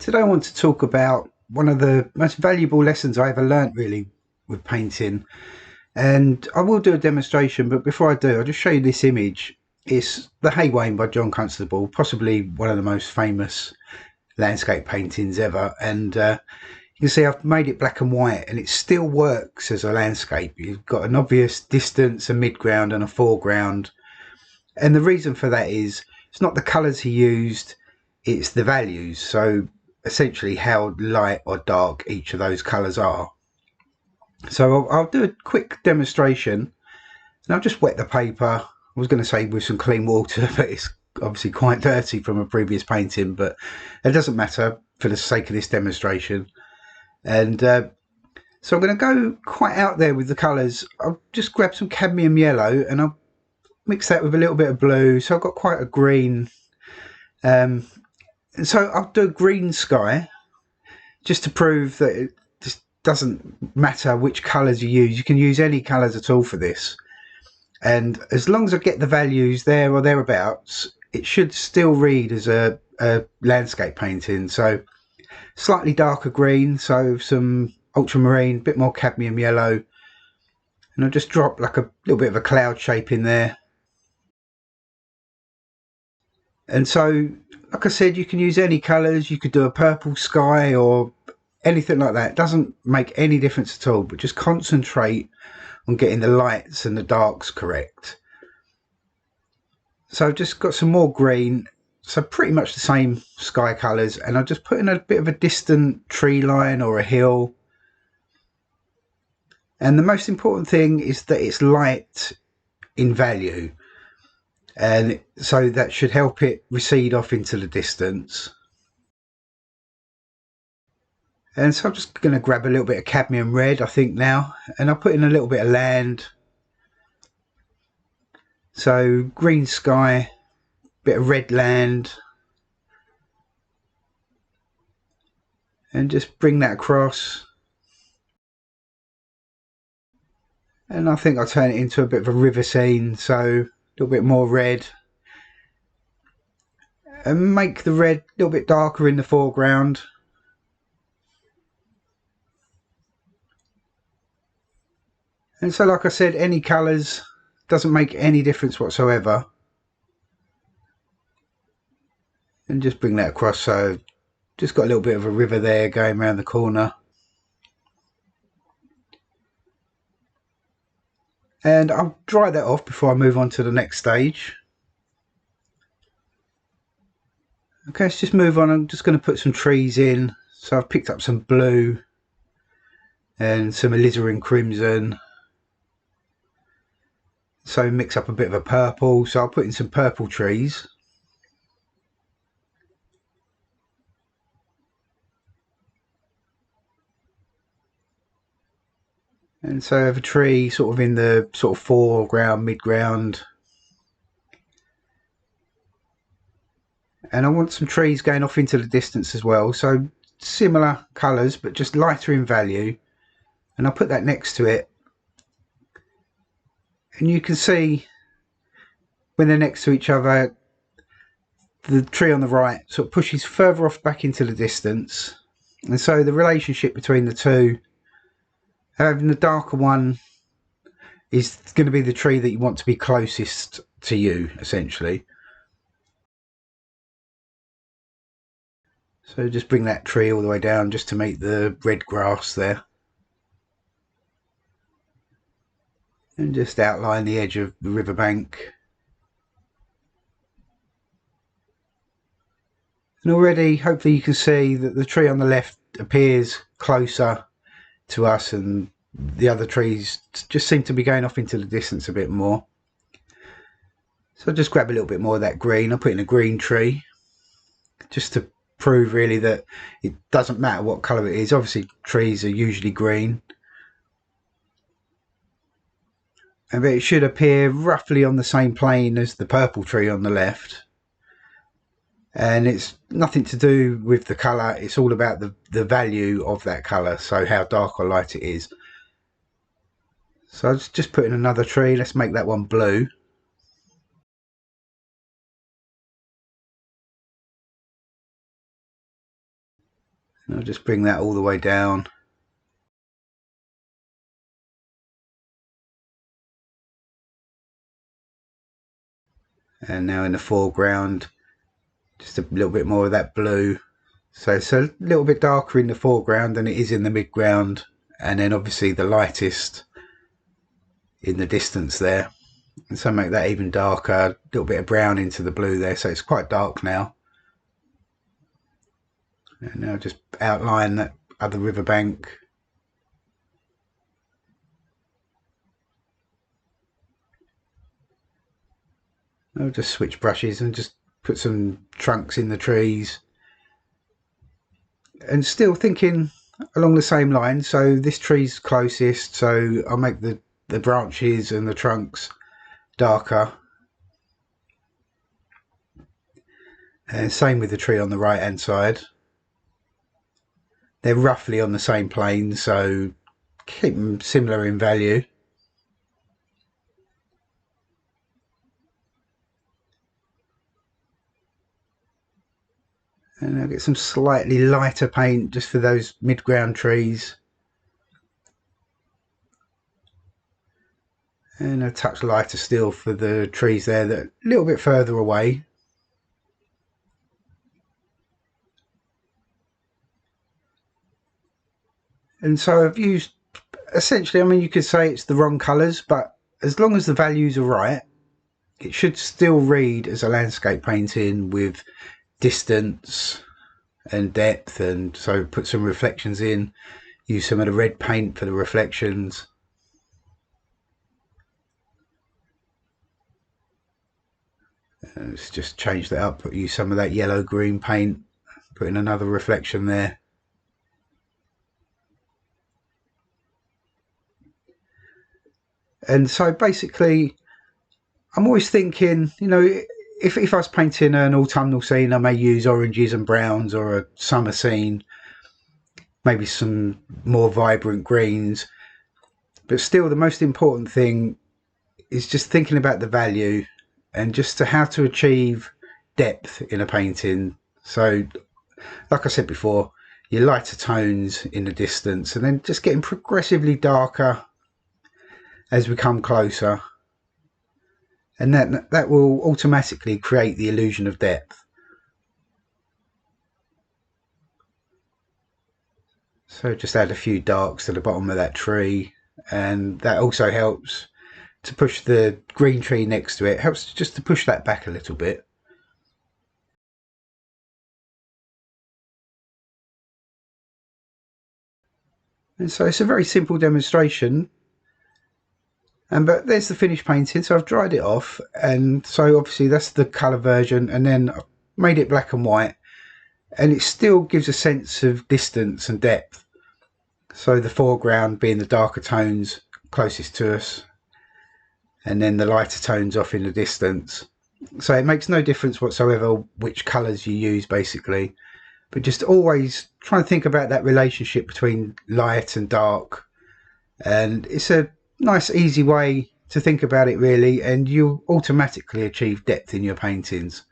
Today I want to talk about one of the most valuable lessons I ever learnt really with painting, and I will do a demonstration, but before I do I'll just show you this image. It's The Haywain by John Constable, possibly one of the most famous landscape paintings ever, and you can see I've made it black and white and it still works as a landscape. You've got an obvious distance, a midground and a foreground, and the reason for that is it's not the colours he used, it's the values. So essentially how light or dark each of those colours are. So I'll do a quick demonstration and I'll just wet the paper. I was going to say with some clean water, but it's obviously quite dirty from a previous painting, but it doesn't matter for the sake of this demonstration. And so I'm going to go quite out there with the colours. I'll just grab some cadmium yellow and I'll mix that with a little bit of blue, so I've got quite a green. And so I'll do a green sky just to prove that it just doesn't matter which colours you use. You can use any colours at all for this, and as long as I get the values there or thereabouts, it should still read as a landscape painting. So slightly darker green, so some ultramarine, a bit more cadmium yellow, and I'll just drop like a little bit of a cloud shape in there. And so, like I said, you can use any colours. You could do a purple sky or anything like that. It doesn't make any difference at all, but just concentrate on getting the lights and the darks correct. So I've just got some more green, so pretty much the same sky colours, and I'll just put in a bit of a distant tree line or a hill. And the most important thing is that it's light in value, and so that should help it recede off into the distance. And so I'm just going to grab a little bit of cadmium red, I think now, and I'll put in a little bit of land. So green sky, bit of red land, and just bring that across. And I think I'll turn it into a bit of a river scene, so a little bit more red, and make the red a little bit darker in the foreground. And so, like I said, any colours, doesn't make any difference whatsoever. And just bring that across, so just got a little bit of a river there going around the corner. And I'll dry that off before I move on to the next stage. Okay, let's just move on. I'm just going to put some trees in. So I've picked up some blue and some alizarin crimson. So mix up a bit of a purple. So I'll put in some purple trees. And so I have a tree sort of in the sort of foreground, midground. And I want some trees going off into the distance as well. So similar colours, but just lighter in value. And I'll put that next to it. And you can see when they're next to each other, the tree on the right sort of pushes further off back into the distance. And so the relationship between the two, having the darker one is going to be the tree that you want to be closest to you, essentially. So just bring that tree all the way down just to meet the red grass there. And just outline the edge of the riverbank. And already, hopefully you can see that the tree on the left appears closer to us, and the other trees just seem to be going off into the distance a bit more. So I'll just grab a little bit more of that green. I'll put in a green tree just to prove really that it doesn't matter what colour it is. Obviously trees are usually green, and it should appear roughly on the same plane as the purple tree on the left. And it's nothing to do with the colour, it's all about the value of that colour, so how dark or light it is. So I'll just put in another tree. Let's make that one blue. And I'll just bring that all the way down. And now in the foreground, just a little bit more of that blue. So it's a little bit darker in the foreground than it is in the midground, and then obviously the lightest in the distance there. And so make that even darker, a little bit of brown into the blue there, so it's quite dark now. And now just outline that other riverbank. I'll just switch brushes and just put some trunks in the trees. And still thinking along the same line, so this tree's closest, so I'll make the branches and the trunks darker. And same with the tree on the right hand side. They're roughly on the same plane, so keep them similar in value. And I'll get some slightly lighter paint just for those mid-ground trees. And a touch lighter still for the trees there that are a little bit further away. And so I've used, essentially, I mean, you could say it's the wrong colours, but as long as the values are right, it should still read as a landscape painting with distance and depth. And so put some reflections in, use some of the red paint for the reflections. Let's just change that up, use some of that yellow green paint, put in another reflection there. And so basically I'm always thinking, you know, if I was painting an autumnal scene, I may use oranges and browns, or a summer scene, maybe some more vibrant greens. But still, the most important thing is just thinking about the value and just to how to achieve depth in a painting. So, like I said before, your lighter tones in the distance, and then just getting progressively darker as we come closer. And that will automatically create the illusion of depth. So just add a few darks to the bottom of that tree, and that also helps to push the green tree next to it, helps just to push that back a little bit. And so it's a very simple demonstration. But there's the finished painting, so I've dried it off, and so obviously that's the colour version, and then I've made it black and white, and it still gives a sense of distance and depth. So the foreground being the darker tones closest to us, and then the lighter tones off in the distance. So it makes no difference whatsoever which colours you use, basically, but just always try and think about that relationship between light and dark. And it's a nice easy way to think about it, really, and you automatically achieve depth in your paintings.